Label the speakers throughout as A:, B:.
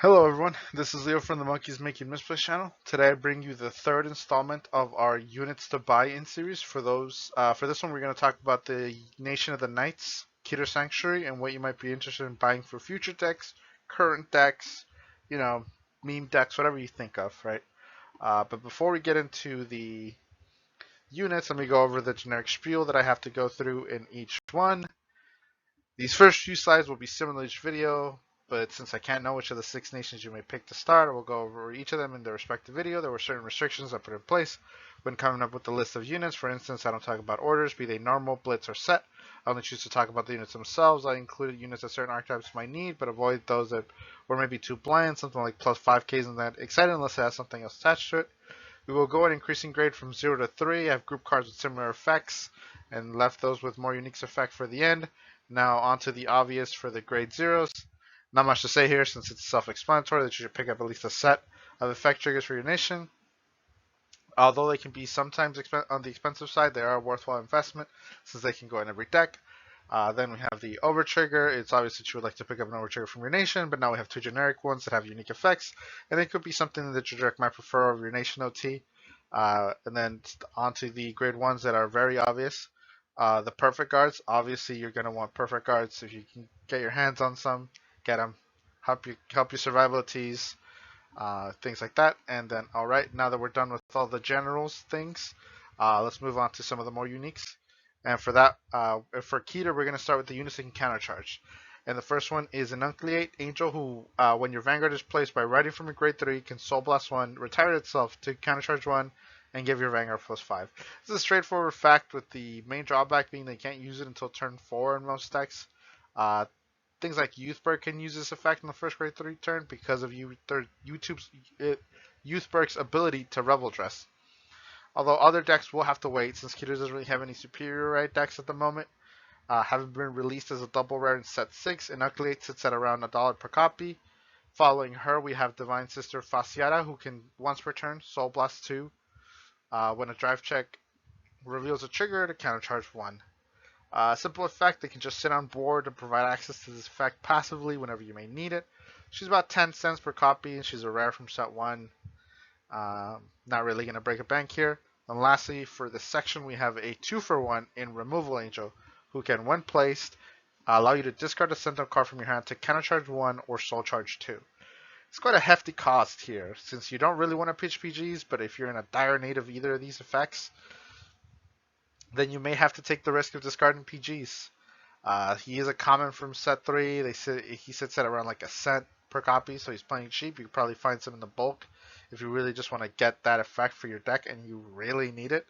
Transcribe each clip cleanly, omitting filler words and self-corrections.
A: Hello everyone, this is Leo from the Monkeys Making Misplaced channel. Today I bring you the third installment of our units to buy in series. For this one we're going to talk about the Nation of the Knights, Keter Sanctuary, and what you might be interested in buying for future decks, current decks, you know, meme decks, whatever you think of, right? But before we get into the units, let me go over the generic spiel that I have to go through in each one. These first few slides will be similar to each video, but since I can't know which of the 6 nations you may pick to start, I will go over each of them in their respective video. There were certain restrictions I put in place when coming up with the list of units. For instance, I don't talk about orders, be they normal, blitz, or set. I only choose to talk about the units themselves. I included units that certain archetypes might need, but avoid those that were maybe too bland, something like plus 5Ks and that excited unless it has something else attached to it. We will go in increasing grade from 0 to 3. I have group cards with similar effects and left those with more unique effect for the end. Now onto the obvious for the grade zeros. Not much to say here since it's self-explanatory that you should pick up at least a set of effect triggers for your nation. Although they can be sometimes on the expensive side, they are a worthwhile investment since they can go in every deck. Then we have the over trigger. It's obvious that you would like to pick up an over trigger from your nation, but now we have two generic ones that have unique effects, and it could be something that your deck might prefer over your nation OT. And then onto the grade ones that are very obvious. The perfect guards. Obviously, you're going to want perfect guards. If you can get your hands on some, get them. Help your survivalities, things like that. And then, all right, now that we're done with all the generals things, let's move on to some of the more uniques. And for that, for Keter, we're going to start with the units that can countercharge. And the first one is Enunciate Angel, who, when your Vanguard is placed by writing from a grade 3, can Soul Blast 1, retire itself to countercharge 1, and give your Vanguard plus 5. This is a straightforward fact, with the main drawback being they can't use it until turn 4 in most decks. Uh, Things like Youthberg can use this effect in the first grade 3 turn because of YouTube's Youthberg's ability to Revel Dress. Although other decks will have to wait since Keter doesn't really have any superior rare decks at the moment. Having been released as a double rare in set 6, Enunciate sits at around $1 per copy. Following her, we have Divine Sister Fasciata, who can once per turn Soul Blast 2 when a drive check reveals a trigger to countercharge 1. Simple effect, they can just sit on board and provide access to this effect passively whenever you may need it. She's about 10 cents per copy, and she's a rare from set 1. Not really going to break a bank here. And lastly, for this section, we have a 2-for-1 in Removal Angel, who can, when placed, allow you to discard a Sentinel card from your hand to countercharge 1 or soul charge 2. It's quite a hefty cost here, since you don't really want to pitch PGs, but if you're in a dire need of either of these effects, then you may have to take the risk of discarding PGs. He is a common from set 3. He sits at around like a cent per copy, so he's playing cheap. You can probably find some in the bulk if you really just want to get that effect for your deck and you really need it.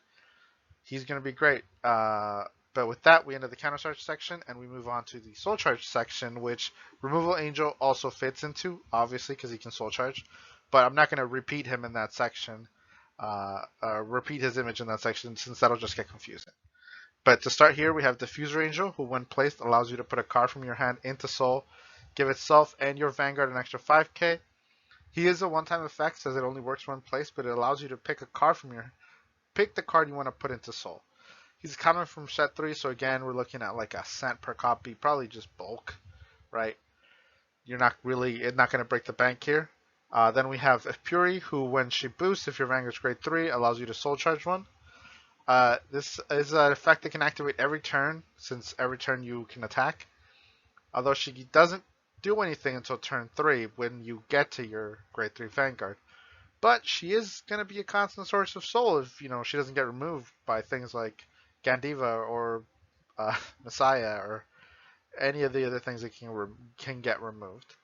A: He's going to be great. But with that, we end the counter charge section and we move on to the soul charge section, which Removal Angel also fits into, obviously, because he can soul charge. But I'm not going to repeat him in that section, repeat his image in that section, since that'll just get confusing. But to start here, we have Diffuser Angel, who when placed allows you to put a card from your hand into Soul, give itself and your Vanguard an extra 5k. He is a one-time effect, says it only works when placed, but it allows you to pick a card from pick the card you want to put into Soul. He's coming from set 3, so again, we're looking at like a cent per copy, probably just bulk, right? It's not going to break the bank here. Then we have Fury, who when she boosts, if your Vanguard's grade 3, allows you to Soul Charge 1. This is an effect that can activate every turn, since every turn you can attack. Although she doesn't do anything until turn 3 when you get to your grade 3 Vanguard. But she is going to be a constant source of soul if she doesn't get removed by things like Gandiva or Messiah or any of the other things that can get removed.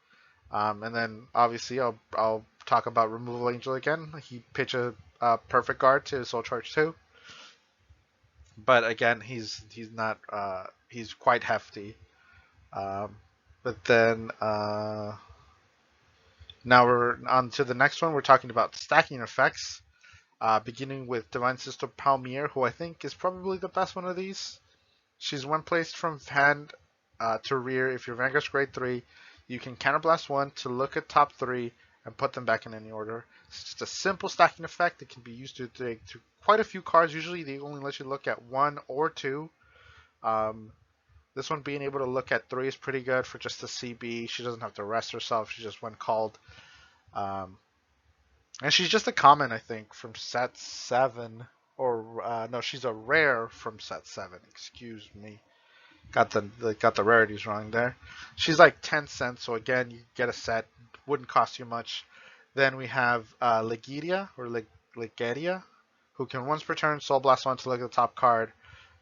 A: And then obviously I'll talk about Removal Angel again. He pitch a perfect guard to Soul Charge 2. But again, he's not he's quite hefty. But then now we're on to the next one. We're talking about stacking effects, beginning with Divine Sister Palmier, who I think is probably the best one of these. She's one placed from hand to rear. If your Vanguard's grade 3, you can counterblast 1 to look at top 3 and put them back in any order. It's just a simple stacking effect that can be used to quite a few cards. Usually they only let you look at 1 or 2. This one being able to look at 3 is pretty good for just a CB. She doesn't have to rest herself. She just when called. Um, and she's just a common, I think, from set 7. Or, no, she's a rare from set 7. Excuse me. Got the rarities wrong there. She's like 10 cents, so again, you get a set. Wouldn't cost you much. Then we have Legeria, or Legeria, who can once per turn Soul Blast 1 to look at the top card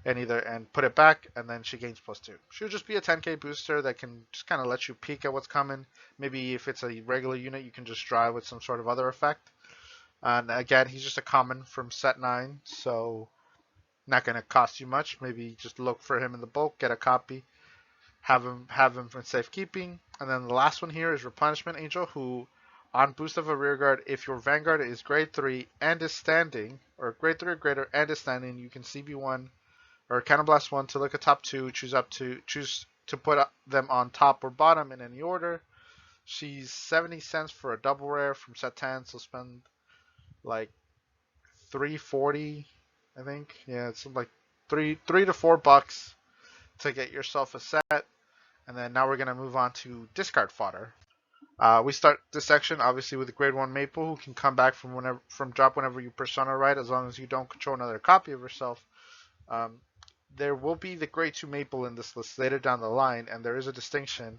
A: and put it back, and then she gains +2. She'll just be a 10k booster that can just kind of let you peek at what's coming. Maybe if it's a regular unit, you can just drive with some sort of other effect. And again, he's just a common from set 9, so not going to cost you much. Maybe just look for him in the bulk, get a copy, have him for safekeeping. And then the last one here is Replenishment Angel, who on boost of a rearguard, if your Vanguard is grade 3 and is standing, or grade 3 or greater and is standing, you can CB1 or Counterblast 1 to look at top 2, choose to put them on top or bottom in any order. She's 70 cents for a double rare from set 10, so spend like 340, I think. Yeah, it's like three to $4 to get yourself a set. And then now we're gonna move on to discard fodder. We start this section obviously with a grade 1 Maple who can come back from drop whenever you persona right, as long as you don't control another copy of yourself. There will be the grade 2 Maple in this list later down the line, and there is a distinction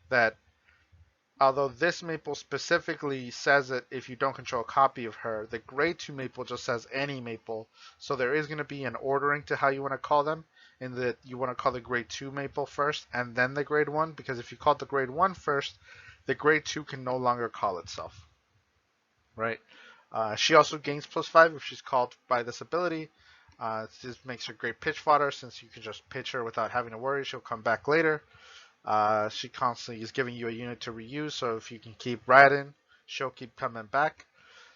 A: that although this Maple specifically says it if you don't control a copy of her, the grade 2 Maple just says any Maple. So there is going to be an ordering to how you want to call them, in that you want to call the grade 2 Maple first and then the grade 1, because if you call the grade 1 first, the grade 2 can no longer call itself. Right? She also gains +5 if she's called by this ability. This makes her great pitch fodder since you can just pitch her without having to worry. She'll come back later. She constantly is giving you a unit to reuse, so if you can keep riding, she'll keep coming back.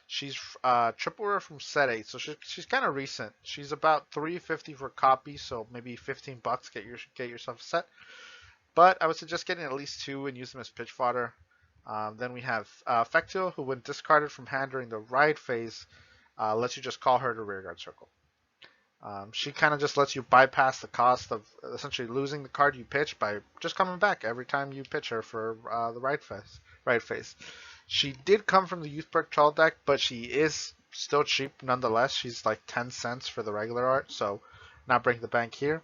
A: She's triple rare from set 8, so she's kind of recent. She's about $3.50 for a copy, so maybe $15 get yourself a set. But I would suggest getting at least 2 and use them as pitch fodder. Then we have Fectile, who when discarded from hand during the ride phase, lets you just call her to rearguard circle. She kind of just lets you bypass the cost of essentially losing the card you pitch by just coming back every time you pitch her for the ride phase. She did come from the Youth Perk Troll deck, but she is still cheap nonetheless. She's like 10 cents for the regular art, so not breaking the bank here.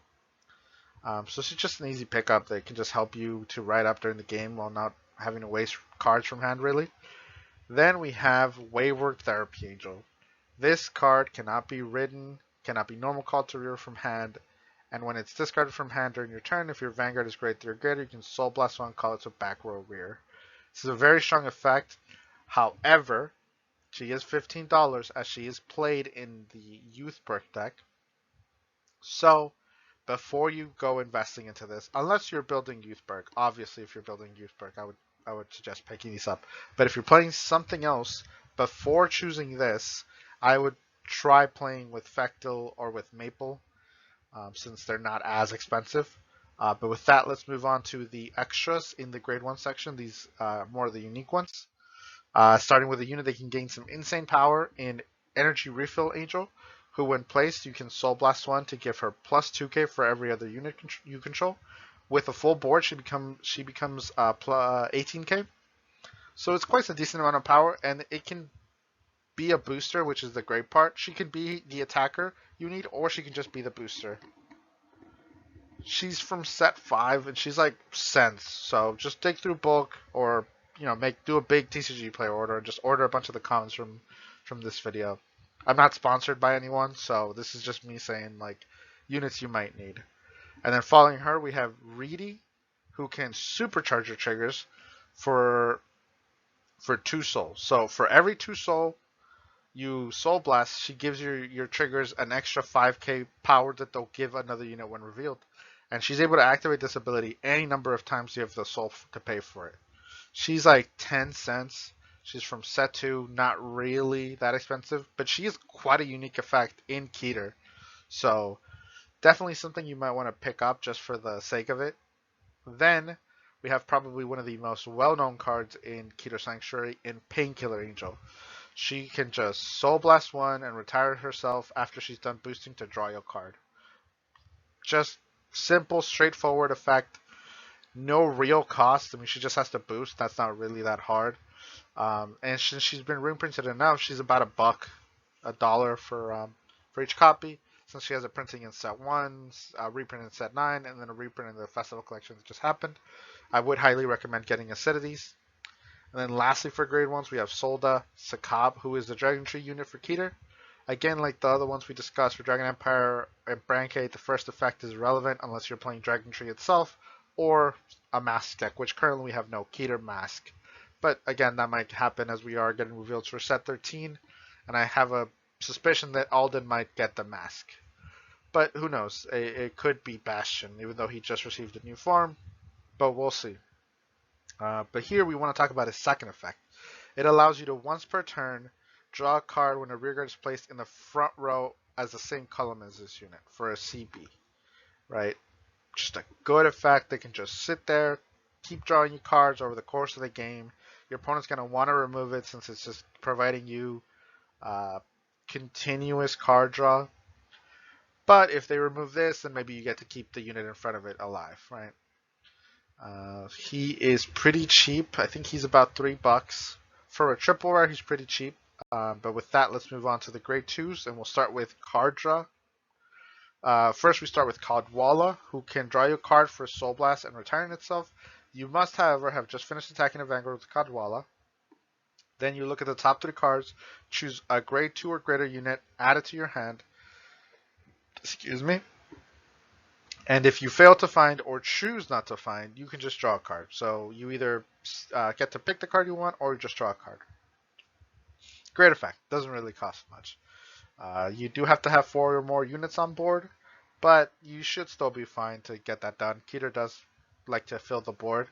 A: So she's just an easy pickup that can just help you to ride up during the game while not having to waste cards from hand, really. Then we have Wayward Therapy Angel. This card cannot be ridden, cannot be normal called to rear from hand, and when it's discarded from hand during your turn, if your Vanguard is grade 3 or greater, you can Soul Blast 1, call it to back row rear. This is a very strong effect. However, she is $15 as she is played in the Youth Perk deck. So, before you go investing into this, unless you're building Youth Perk, obviously if you're building Youth Perk, I would suggest picking these up. But if you're playing something else, before choosing this, I would try playing with Fectile or with Maple, since they're not as expensive. But with that, let's move on to the extras in the grade 1 section, these more of the unique ones. Starting with a unit that can gain some insane power in Energy Refill Angel, who when placed, you can Soul Blast 1 to give her +2k for every other unit you control. With a full board, she becomes 18k. So it's quite a decent amount of power, and it can be a booster, which is the great part. She can be the attacker you need, or she can just be the booster. She's from set 5, and she's like cents. So just dig through bulk, or do a big TCG player order, and just order a bunch of the commons from this video. I'm not sponsored by anyone, so this is just me saying like units you might need. And then following her, we have Reedy, who can supercharge your triggers for 2 souls. So for every 2 soul you Soul Blast, she gives your triggers an extra 5k power that they'll give another unit when revealed. And she's able to activate this ability any number of times you have the soul to pay for it. She's like 10 cents. She's from set 2, not really that expensive, but she is quite a unique effect in Keter. So definitely something you might want to pick up just for the sake of it. Then we have probably one of the most well-known cards in Keter Sanctuary in Painkiller Angel. She can just Soul Blast 1 and retire herself after she's done boosting to draw your card. Just Simple, straightforward effect. No real cost. I mean, she just has to boost. That's not really that hard. And since she's been ring printed enough, she's about $1 for each copy. Since she has a printing in set 1, a reprint in set 9, and then a reprint in the festival collection that just happened, I would highly recommend getting a set of these. And then lastly for grade 1s, we have Solda Sakab, who is the Dragon Tree unit for Keter. Again, like the other ones we discussed for Dragon Empire and Brancade, the first effect is irrelevant unless you're playing Dragon Tree itself or a mask deck, which currently we have no Keter mask. But again, that might happen as we are getting revealed for set 13, and I have a suspicion that Alden might get the mask. But who knows? It could be Bastion, even though he just received a new form, but we'll see. But here we want to talk about his second effect. It allows you to once per turn draw a card when a rearguard is placed in the front row as the same column as this unit for a CB, right? Just a good effect. They can just sit there, keep drawing you cards over the course of the game. Your opponent's going to want to remove it since it's just providing you continuous card draw. But if they remove this, then maybe you get to keep the unit in front of it alive, right? He is pretty cheap. I think he's about $3. For a triple rare, he's pretty cheap. But with that, let's move on to the grade 2s, and we'll start with card draw. First, we start with Kadwala, who can draw you a card for Soul Blast and return itself. You must, however, have just finished attacking a Vanguard with Kadwala. Then you look at the top 3 cards, choose a grade 2 or greater unit, add it to your hand. Excuse me. And if you fail to find or choose not to find, you can just draw a card. So you either get to pick the card you want or just draw a card. Great effect. Doesn't really cost much. You do have to have 4 or more units on board, but you should still be fine to get that done. Keter does like to fill the board.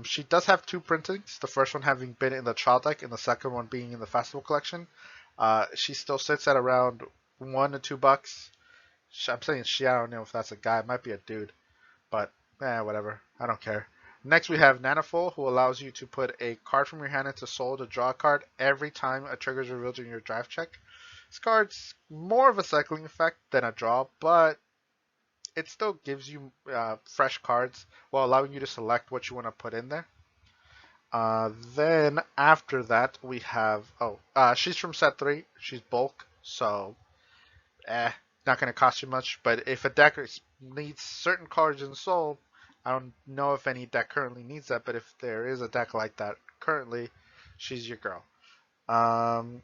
A: She does have 2 printings, the first one having been in the trial deck and the second one being in the festival collection. She still sits at around $1 to $2. I'm saying she, I don't know if that's a guy, it might be a dude, but whatever, I don't care. Next we have Nanoful, who allows you to put a card from your hand into Soul to draw a card every time a trigger is revealed during your draft check. This card's more of a cycling effect than a draw, but it still gives you fresh cards while allowing you to select what you want to put in there. Then after that we have, she's from set 3, she's bulk, so not going to cost you much, but if a deck needs certain cards in Soul, I don't know if any deck currently needs that, but if there is a deck like that currently, she's your girl. And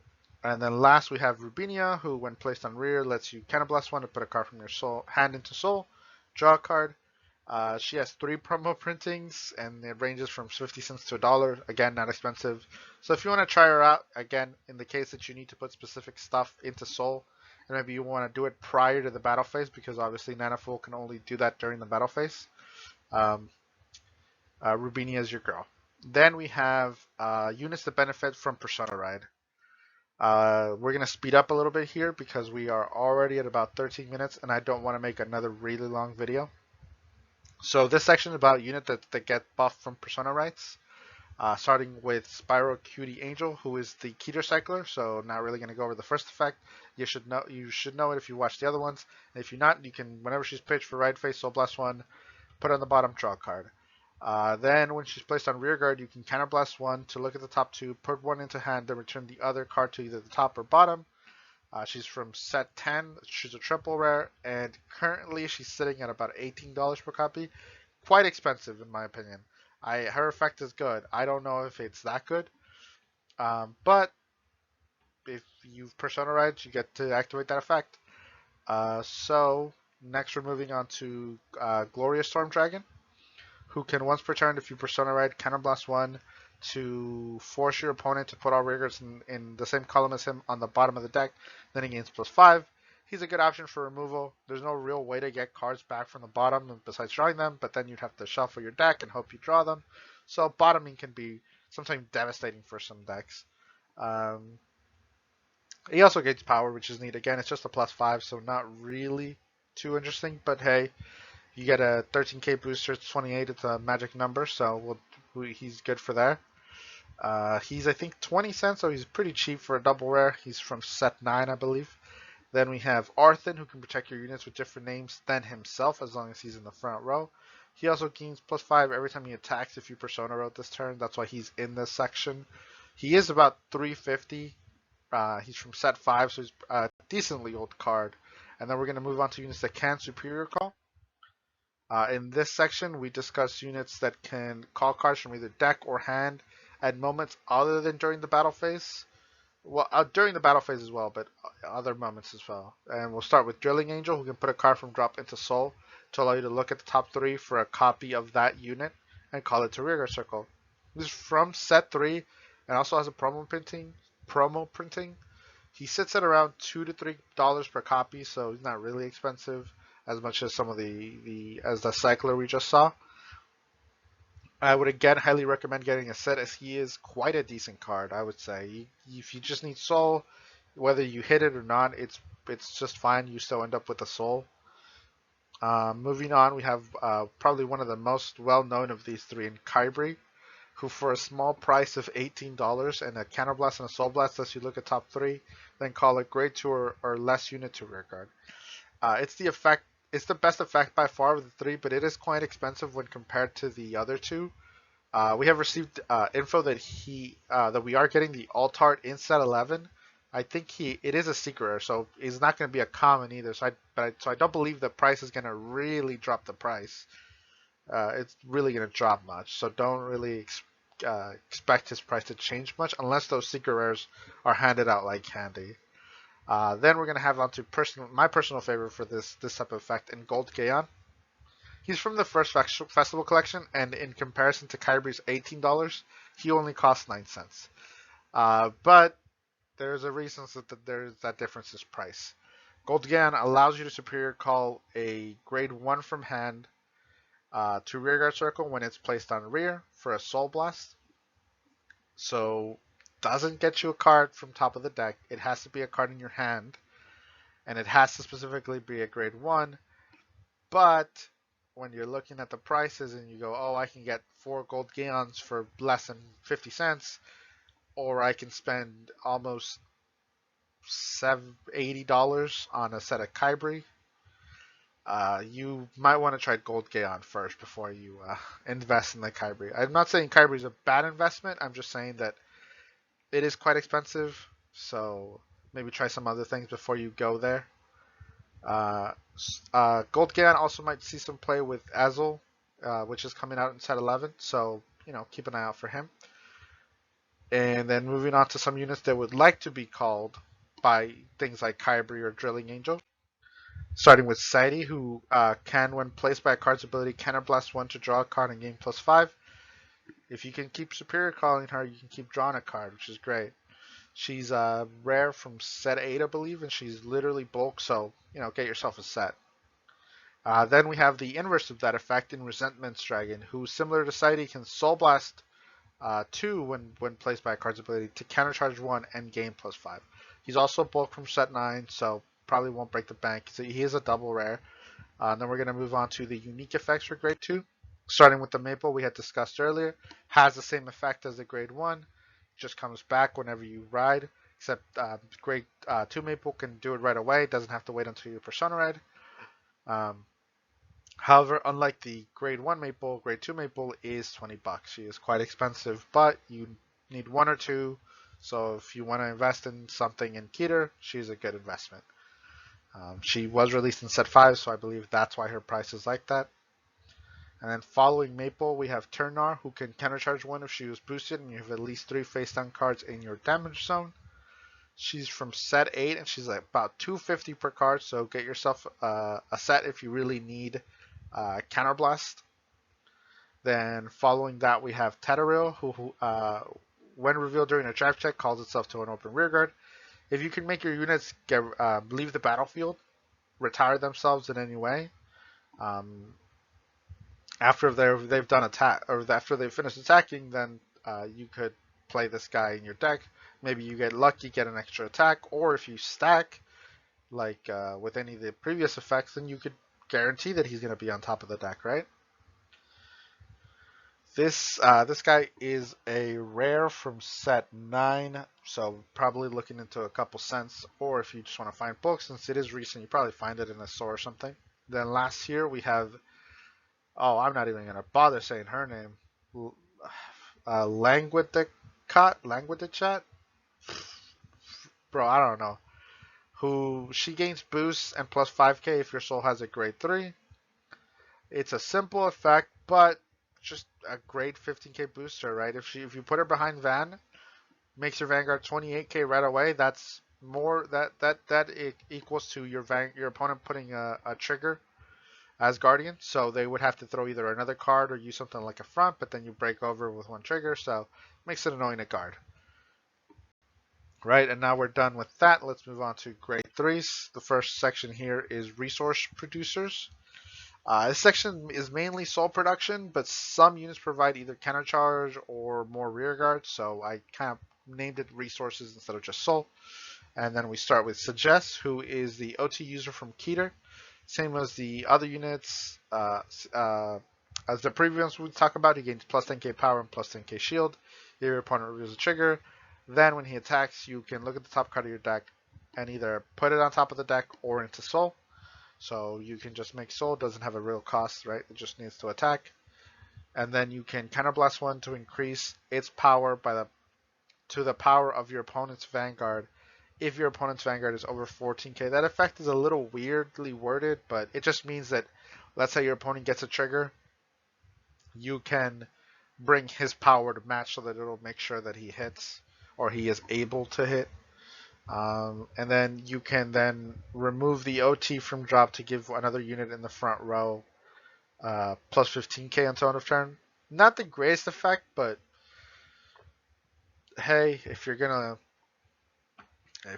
A: then last we have Rubinia, who when placed on rear lets you counterblast 1 to put a card from your hand into Soul, draw a card. She has 3 promo printings, and it ranges from 50 cents to $1. Again, not expensive. So if you want to try her out, again, in the case that you need to put specific stuff into Soul, and maybe you want to do it prior to the battle phase, because obviously Nanoful can only do that during the battle phase, Rubinia is your girl. Then we have units that benefit from Persona Ride. We're going to speed up a little bit here because we are already at about 13 minutes and I don't want to make another really long video. So this section is about units that get buffed from Persona Rights. Starting with Spyro Cutie Angel, who is the Keter Cycler, so not really going to go over the first effect. You should know it if you watch the other ones. And if you're not, you can, whenever she's pitched for Ride Face, Soul Blast 1, put on the bottom, draw a card. Then when she's placed on rear guard, you can counterblast 1 to look at the top 2, put 1 into hand, then return the other card to either the top or bottom. She's from set 10, she's a triple rare, and currently she's sitting at about $18 per copy. Quite expensive in my opinion. Her effect is good. I don't know if it's that good, but if you've Persona Rides, you get to activate that effect. So next we're moving on to Glorious Storm Dragon, who can once per turn, if you Persona Ride, counterblast 1 to force your opponent to put all rearguards in the same column as him on the bottom of the deck. Then he gains +5. He's a good option for removal. There's no real way to get cards back from the bottom besides drawing them, but then you'd have to shuffle your deck and hope you draw them. So bottoming can be sometimes devastating for some decks. He also gains power, which is neat. Again, it's just a +5, so not really too interesting, but hey, you get a 13k booster, it's 28, it's a magic number, so he's good for there. He's, I think, 20 cents, so he's pretty cheap for a double rare. He's from set 9, I believe. Then we have Arthen, who can protect your units with different names than himself as long as he's in the front row. He also gains +5 every time he attacks if you Persona route this turn. That's why he's in this section. He is about 350. He's from set 5, so he's a decently old card. And then we're going to move on to units that can Superior Call. In this section, we discuss units that can call cards from either deck or hand at moments other than during the battle phase. Well, during the battle phase as well, but other moments as well. And we'll start with Drilling Angel, who can put a card from drop into Soul to allow you to look at the top 3 for a copy of that unit and call it to Rearguard Circle. This is from set 3 and also has a promo printing. He sits at around $2 to $3 per copy, so he's not really expensive as much as some of the cycler we just saw. I would again highly recommend getting a set, as he is quite a decent card. I would say if you just need soul, whether you hit it or not, it's just fine. You still end up with a soul. Moving on, we have probably one of the most well-known of these three in Kybri, who for a small price of $18 and a Counterblast and a Soul Blast lets you look at top 3, then call it grade 2 or less unit to rearguard. It's the best effect by far of the 3, but it is quite expensive when compared to the other 2. We have received info that we are getting the alt art in set 11. I think it is a secret rare, so it's not going to be a common either. So I don't believe the price is going to really drop the price. It's really going to drop much, so don't really expect his price to change much unless those secret rares are handed out like candy. Then we're going to have on to my personal favorite for this type of effect in Gold Gaon. He's from the first festival collection, and in comparison to Kybrie's $18, he only costs 9 cents. But there's a reason that there's that difference is price. Gold Gaon allows you to Superior Call a grade 1 from hand to Rearguard Circle when it's placed on rear for a Soul Blast. So doesn't get you a card from top of the deck. It has to be a card in your hand, and it has to specifically be a grade 1. But when you're looking at the prices and you go, oh, I can get 4 Gold Gaons for less than 50 cents, or I can spend almost $80 on a set of Kybri, you might want to try Gold Gaon first before you invest in the Kybri. I'm not saying Kybri is a bad investment. I'm just saying that it is quite expensive, so maybe try some other things before you go there. Gold Gaon also might see some play with Azel, which is coming out in set 11, so keep an eye out for him. And then moving on to some units that would like to be called by things like Kybri or Drilling Angel. Starting with Saidi, who can, when placed by a card's ability, Counterblast 1 to draw a card and gain +5. If you can keep Superior Calling her, you can keep drawing a card, which is great. She's rare from set 8, I believe, and she's literally bulk, so get yourself a set. Then we have the inverse of that effect in Resentment's Dragon, who, similar to Saidi, can Soul Blast 2 when placed by a card's ability to countercharge 1 and gain +5. He's also bulk from set 9, so probably won't break the bank. So he is a double rare. Then we're going to move on to the unique effects for grade 2. Starting with the Maple we had discussed earlier. Has the same effect as the grade 1. Just comes back whenever you ride. Except grade 2 Maple can do it right away. Doesn't have to wait until you Persona ride. However, unlike the grade 1 Maple, grade 2 Maple is $20. She is quite expensive, but you need 1 or 2. So if you want to invest in something in Keter, she's a good investment. She was released in set 5, so I believe that's why her price is like that. And then following Maple, we have Turnar, who can countercharge 1 if she was boosted and you have at least 3 face-down cards in your damage zone. She's from set 8 and she's like about $2.50 per card, so get yourself a set if you really need Counterblast. Then following that, we have Tadariel, who when revealed during a drive check, calls itself to an open rearguard. If you can make your units leave the battlefield, retire themselves in any way, after they've done attack or after they've finished attacking, then you could play this guy in your deck. Maybe you get lucky, get an extra attack, or if you stack, like with any of the previous effects, then you could guarantee that he's going to be on top of the deck, right? This guy is a rare from set 9, so probably looking into a couple cents, or if you just want to find books, since it is recent, you probably find it in a store or something. Then last year we have, oh, I'm not even gonna bother saying her name, Languidichat, bro, I don't know. Who she gains boosts and plus 5k if your soul has a grade 3. It's a simple effect, but just a grade 15k booster, right? If you put her behind Van, makes your Vanguard 28k right away. That's more that equals to your opponent putting a trigger as Guardian. So they would have to throw either another card or use something like a front, but then you break over with one trigger, so makes it annoying to guard. Right, and now we're done with that. Let's move on to grade 3s. The first section here is resource producers. This section is mainly soul production, but some units provide either countercharge or more rear guard, so I kind of named it resources instead of just soul. And then we start with Suggest, who is the OT user from Keter. Same as the other units. As the previous we talk about, he gains plus 10k power and plus 10k shield. If your opponent reveals a trigger, then when he attacks, you can look at the top card of your deck and either put it on top of the deck or into soul. So you can just make soul, doesn't have a real cost, right? It just needs to attack. And then you can counterblast one to increase its power to the power of your opponent's Vanguard if your opponent's Vanguard is over 14k. That effect is a little weirdly worded, but it just means that, let's say your opponent gets a trigger, you can bring his power to match so that it'll make sure that he hits or he is able to hit. And then you can then remove the OT from drop to give another unit in the front row plus 15k until end of turn. Not the greatest effect, but hey, if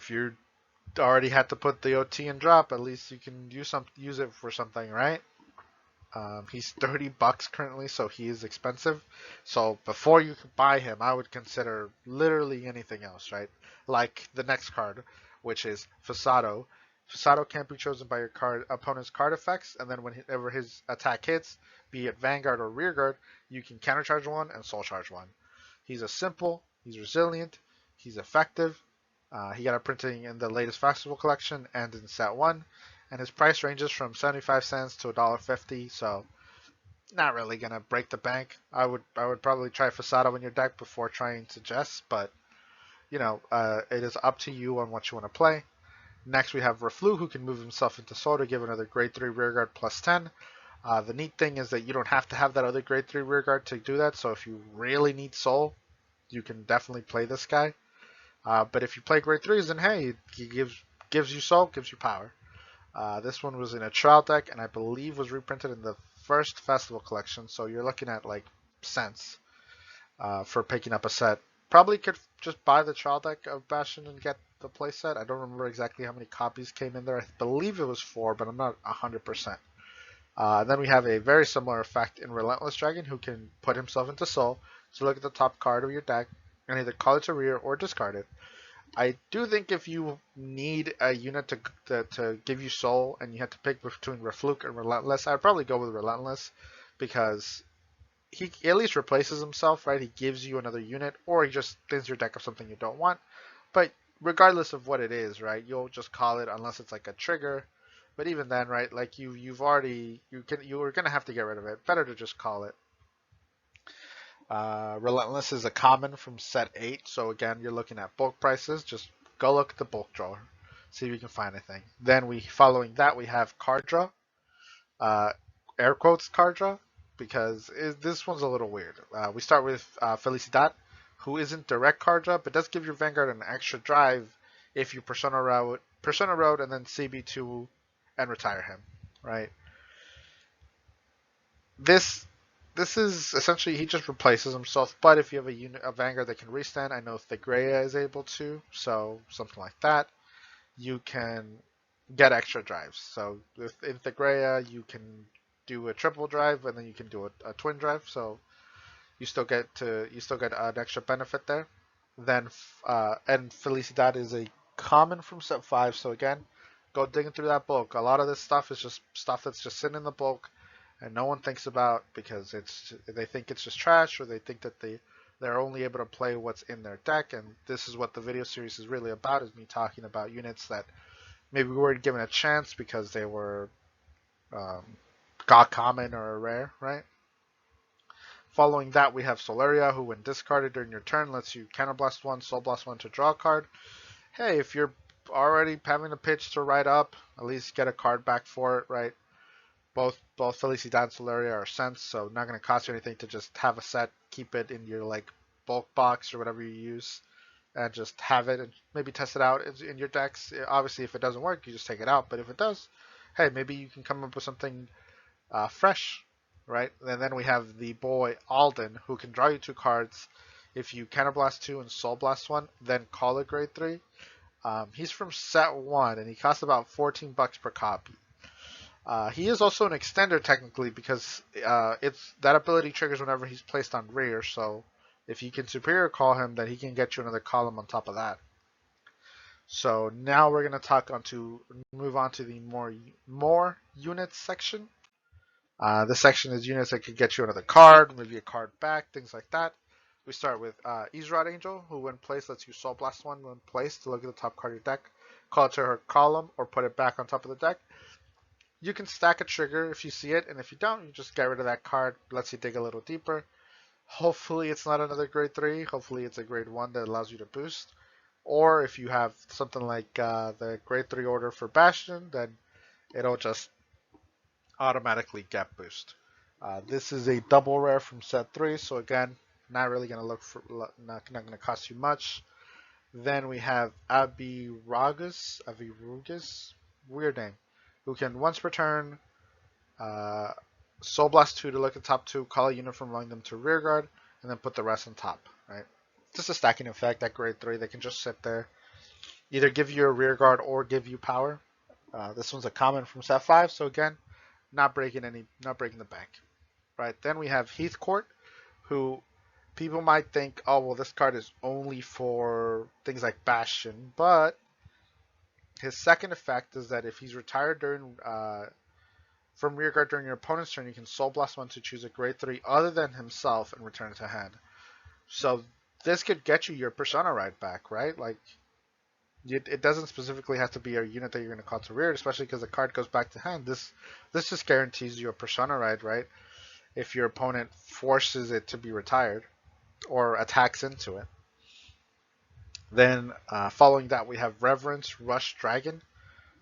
A: you already had to put the OT in drop, at least you can use it for something, right? He's $30 currently, so he is expensive. So before you can buy him, I would consider literally anything else, right? Like the next card, which is Fasado. Fasado can't be chosen by your opponent's card effects, and then whenever his attack hits, be it Vanguard or Rearguard, you can countercharge one and soul charge one. He's he's resilient, he's effective. He got a printing in the latest Festival collection and in set 1. And his price ranges from 75 cents to $1.50, so not really gonna break the bank. I would probably try Fasado in your deck before trying Suggest, but it is up to you on what you want to play. Next we have Reflu, who can move himself into Soul to give another grade 3 rearguard plus 10. The neat thing is that you don't have to have that other grade 3 rearguard to do that, so if you really need Soul, you can definitely play this guy. But if you play grade 3s, then hey, he gives you Soul, gives you power. This one was in a trial deck, and I believe was reprinted in the first Festival collection, so you're looking at like cents for picking up a set. Probably could just buy the trial deck of Bastion and get the playset. I don't remember exactly how many copies came in there. I believe it was 4, but I'm not 100%. Then we have a very similar effect in Relentless Dragon, who can put himself into Soul. So look at the top card of your deck and either call it to rear or discard it. I do think if you need a unit to give you Soul and you have to pick between Refluke and Relentless, I'd probably go with Relentless because he at least replaces himself, right? He gives you another unit, or he just thins your deck of something you don't want. But regardless of what it is, right, you'll just call it unless it's like a trigger. But even then, right, like you're gonna have to get rid of it. Better to just call it. Relentless is a common from set 8, so again, you're looking at bulk prices. Just go look at the bulk drawer, see if you can find anything. Then following that, we have card draw, air quotes card draw, because this one's a little weird. We start with Felicidad, who isn't direct card draw, but does give your Vanguard an extra drive if you Persona Road, and then CB2 and retire him, right? This is essentially he just replaces himself, but if you have a Vanguard that can restand, I know Thegrea is able to, so something like that, you can get extra drives. So in Thegrea, you can do a triple drive, and then you can do a twin drive, so you still get an extra benefit there. Then and Felicidad is a common from set 5, so again, go digging through that bulk. A lot of this stuff is just stuff that's just sitting in the bulk and no one thinks about because they think it's just trash, or they think that they're only able to play what's in their deck. And this is what the video series is really about: is me talking about units that maybe weren't given a chance because they were um, got common or a rare, right? Following that, we have Solaria, who, when discarded during your turn, lets you Counterblast 1, Soul Blast 1 to draw a card. Hey, if you're already having a pitch to write up, at least get a card back for it, right? Both Felicidad and Solaria are cents, so not going to cost you anything to just have a set, keep it in your like bulk box or whatever you use, and just have it and maybe test it out in your decks. Obviously, if it doesn't work, you just take it out. But if it does, hey, maybe you can come up with something fresh, right? And then we have the boy Alden, who can draw you 2 cards. If you Counterblast 2 and Soul Blast 1, then call it grade 3. He's from set 1, and he costs about $14 per copy. He is also an extender technically because it's that ability triggers whenever he's placed on rear. So if you can superior call him, then he can get you another column on top of that. So now we're gonna move on to the more units section. This section is units that could get you another card, maybe a card back, things like that. We start with Izrod Angel, who when placed lets you Soul Blast 1 when placed to look at the top card of your deck, call it to her column, or put it back on top of the deck. You can stack a trigger if you see it, and if you don't, you just get rid of that card. Lets you dig a little deeper. Hopefully it's not another grade 3. Hopefully it's a grade 1 that allows you to boost. Or if you have something like the grade 3 order for Bastion, then it'll just automatically get boost. This is a double rare from set 3, so again, not really going to not going to cost you much. Then we have Avirugus, weird name, who can once per turn Soul Blast 2 to look at top 2, call a unit from among them to rear guard, and then put the rest on top, right? Just a stacking effect at grade 3. They can just sit there, either give you a rear guard or give you power. This one's a common from set 5, so again, not breaking the bank, right? Then we have Heathcourt, who people might think, oh well, this card is only for things like Bastion, but his second effect is that if he's retired from rear guard during your opponent's turn, you can Soul Blast 1 to choose a grade 3 other than himself and return it to hand. So this could get you your Persona right back, right? Like, it doesn't specifically have to be a unit that you're going to call to rear, especially because the card goes back to hand. This just guarantees you a Persona ride, right? If your opponent forces it to be retired or attacks into it. Then following that, we have Reverence Rush Dragon,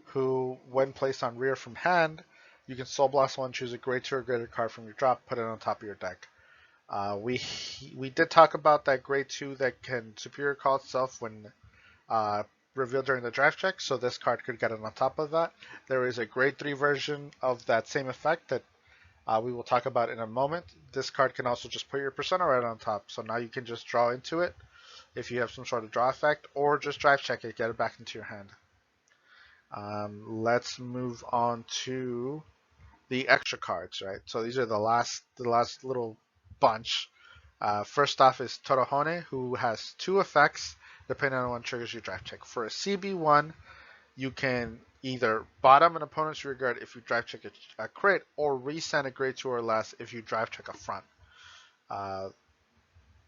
A: who, when placed on rear from hand, you can Soul Blast 1, choose a grade 2 or greater card from your drop, put it on top of your deck. We did talk about that grade 2 that can superior call itself when revealed during the draft check, so this card could get it on top of that. There is a grade 3 version of that same effect that we will talk about in a moment. This card can also just put your Persona right on top, so now you can just draw into it if you have some sort of draw effect, or just draft check it, get it back into your hand. Let's move on to the extra cards, right? So these are the last little bunch. First off is Torohone, who has 2 effects depending on what triggers your draft check. For a CB1, you can either bottom an opponent's rear guard if you draft check a crit, or resend a grade 2 or less if you draft check a front.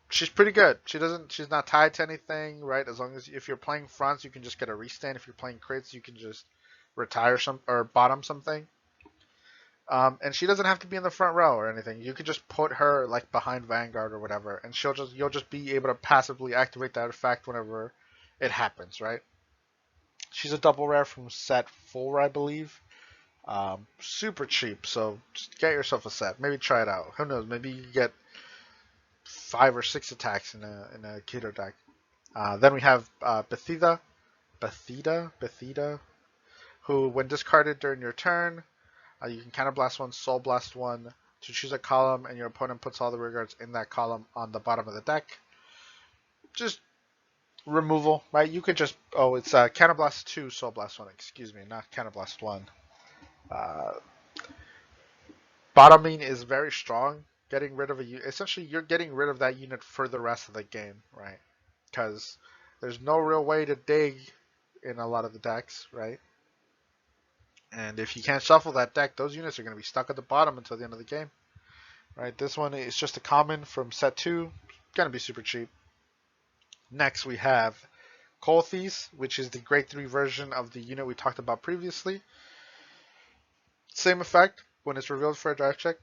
A: She's pretty good. She's not tied to anything, right? As long as if you're playing fronts, you can just get a restand. If you're playing crits, you can just retire some or bottom something. And she doesn't have to be in the front row or anything. You could just put her like behind Vanguard or whatever, and you'll just be able to passively activate that effect whenever it happens, right? She's a double rare from set 4, I believe. Super cheap, so just get yourself a set. Maybe try it out. Who knows? Maybe you get 5 or 6 attacks in a Keter deck. Then we have Bethida, who, when discarded during your turn, you can Counterblast 1, Soul Blast 1 to choose a column, and your opponent puts all the rear guards in that column on the bottom of the deck. Just removal, right? You could just, it's Counterblast 2, Soul Blast 1, excuse me, not Counterblast 1. Bottoming is very strong. Getting rid of essentially you're getting rid of that unit for the rest of the game, right? Because there's no real way to dig in a lot of the decks, right? And if you can't shuffle that deck, those units are going to be stuck at the bottom until the end of the game. Right, this one is just a common from set 2. Going to be super cheap. Next we have Colthes, which is the grade 3 version of the unit we talked about previously. Same effect. When it's revealed for a drive check,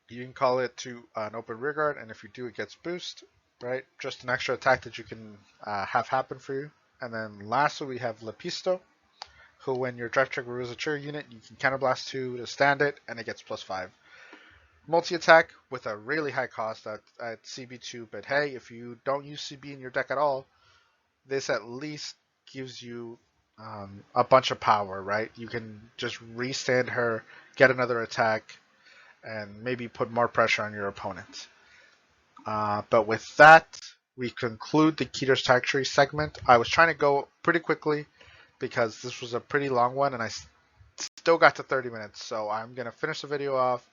A: you can call it to an open rearguard, and if you do, it gets boost. Right, just an extra attack that you can have happen for you. And then lastly, we have Lepisto, who when your drive check reveals a trigger unit, you can counterblast 2 to stand it, and it gets +5. Multi-attack with a really high cost at CB2, but hey, if you don't use CB in your deck at all, this at least gives you a bunch of power, right? You can just restand her, get another attack, and maybe put more pressure on your opponent. But with that, we conclude the Keter Sanctuary segment. I was trying to go pretty quickly because this was a pretty long one, and I still got to 30 minutes, so I'm going to finish the video off.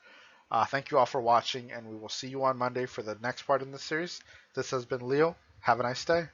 A: Thank you all for watching, and we will see you on Monday for the next part in the series. This has been Leo. Have a nice day.